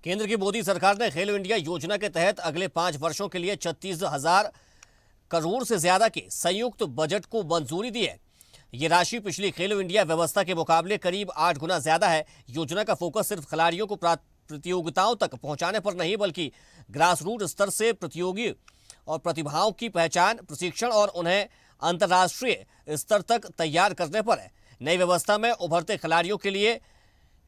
केंद्र की मोदी सरकार ने खेलो इंडिया योजना के तहत अगले 5 वर्षों के लिए 36,000 करोड़ से ज्यादा के संयुक्त बजट को मंजूरी दी है। ये राशि पिछली खेलो इंडिया व्यवस्था के मुकाबले करीब 8 गुना ज्यादा है। योजना का फोकस सिर्फ खिलाड़ियों को प्रतियोगिताओं तक पहुंचाने पर नहीं, बल्कि ग्रास रूट स्तर से प्रतियोगी और प्रतिभाओं की पहचान, प्रशिक्षण और उन्हें अंतर्राष्ट्रीय स्तर तक तैयार करने पर है। नई व्यवस्था में उभरते खिलाड़ियों के लिए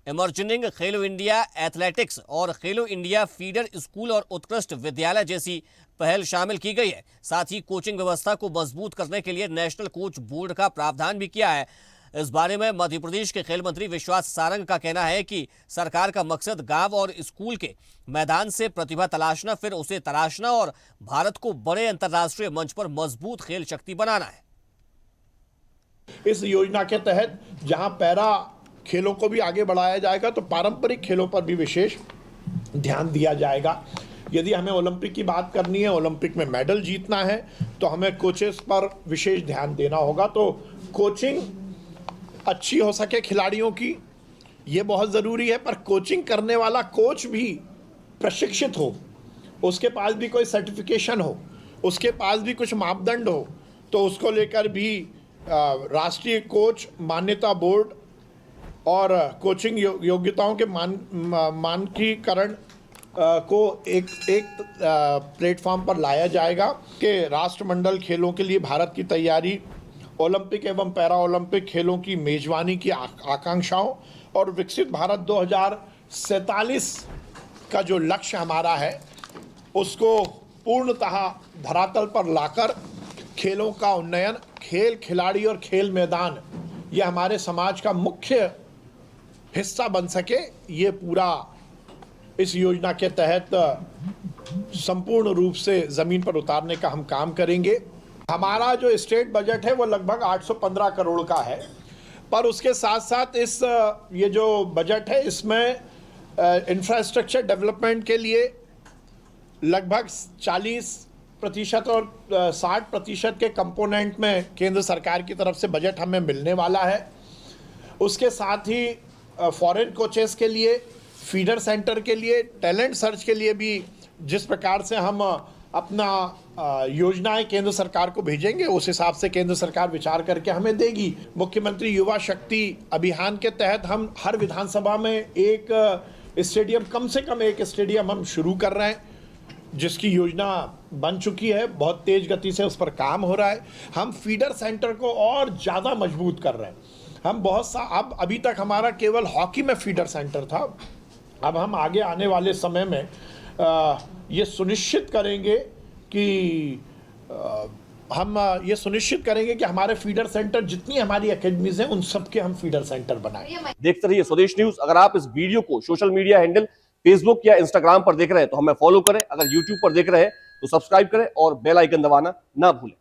इमर्जिंग खेलो इंडिया एथलेटिक्स और खेलो इंडिया फीडर स्कूल और उत्कृष्ट विद्यालय जैसी पहल शामिल की गई है। साथ ही कोचिंग व्यवस्था को मजबूत करने के लिए नेशनल कोच बोर्ड का प्रावधान भी किया है। इस बारे में मध्य प्रदेश के खेल मंत्री विश्वास सारंग का कहना है कि सरकार का मकसद गांव और स्कूल के मैदान से प्रतिभा तलाशना, फिर उसे तराशना और भारत को बड़े अंतर्राष्ट्रीय मंच पर मजबूत खेल शक्ति बनाना है। इस योजना के तहत जहां पैरा खेलों को भी आगे बढ़ाया जाएगा, तो पारंपरिक खेलों पर भी विशेष ध्यान दिया जाएगा। यदि हमें ओलंपिक की बात करनी है, ओलंपिक में मेडल जीतना है, तो हमें कोचेस पर विशेष ध्यान देना होगा। तो कोचिंग अच्छी हो सके खिलाड़ियों की, ये बहुत ज़रूरी है, पर कोचिंग करने वाला कोच भी प्रशिक्षित हो, उसके पास भी कोई सर्टिफिकेशन हो, उसके पास भी कुछ मापदंड हो, तो उसको लेकर भी राष्ट्रीय कोच मान्यता बोर्ड और कोचिंग योग्यताओं के मानकीकरण को एक प्लेटफॉर्म पर लाया जाएगा कि राष्ट्रमंडल खेलों के लिए भारत की तैयारी, ओलंपिक एवं पैरा ओलंपिक खेलों की मेजबानी की आकांक्षाओं और विकसित भारत 2047 का जो लक्ष्य हमारा है, उसको पूर्णतः धरातल पर लाकर खेलों का उन्नयन, खेल खिलाड़ी और खेल मैदान, ये हमारे समाज का मुख्य हिस्सा बन सके, ये पूरा इस योजना के तहत संपूर्ण रूप से ज़मीन पर उतारने का हम काम करेंगे। हमारा जो स्टेट बजट है वो लगभग 815 करोड़ का है, पर उसके साथ साथ ये जो बजट है, इसमें इंफ्रास्ट्रक्चर डेवलपमेंट के लिए लगभग 40% और 60% के कंपोनेंट में केंद्र सरकार की तरफ से बजट हमें मिलने वाला है। उसके साथ ही फॉरेन कोचेस के लिए, फीडर सेंटर के लिए, टैलेंट सर्च के लिए भी जिस प्रकार से हम अपना योजनाएं केंद्र सरकार को भेजेंगे, उस हिसाब से केंद्र सरकार विचार करके हमें देगी। मुख्यमंत्री युवा शक्ति अभियान के तहत हम हर विधानसभा में एक स्टेडियम, कम से कम एक स्टेडियम हम शुरू कर रहे हैं, जिसकी योजना बन चुकी है, बहुत तेज गति से उस पर काम हो रहा है। हम फीडर सेंटर को और ज़्यादा मजबूत कर रहे हैं। हम अभी तक हमारा केवल हॉकी में फीडर सेंटर था, अब हम आगे आने वाले समय में ये सुनिश्चित करेंगे कि हमारे फीडर सेंटर, जितनी हमारी एकेडमीज हैं, उन सब के हम फीडर सेंटर बनाएं। देखते रहिए स्वदेश न्यूज। अगर आप इस वीडियो को सोशल मीडिया हैंडल फेसबुक या इंस्टाग्राम पर देख रहे हैं तो हमें फॉलो करें। अगर यूट्यूब पर देख रहे हैं तो सब्सक्राइब करें और बेल आइकन दबाना ना भूलें।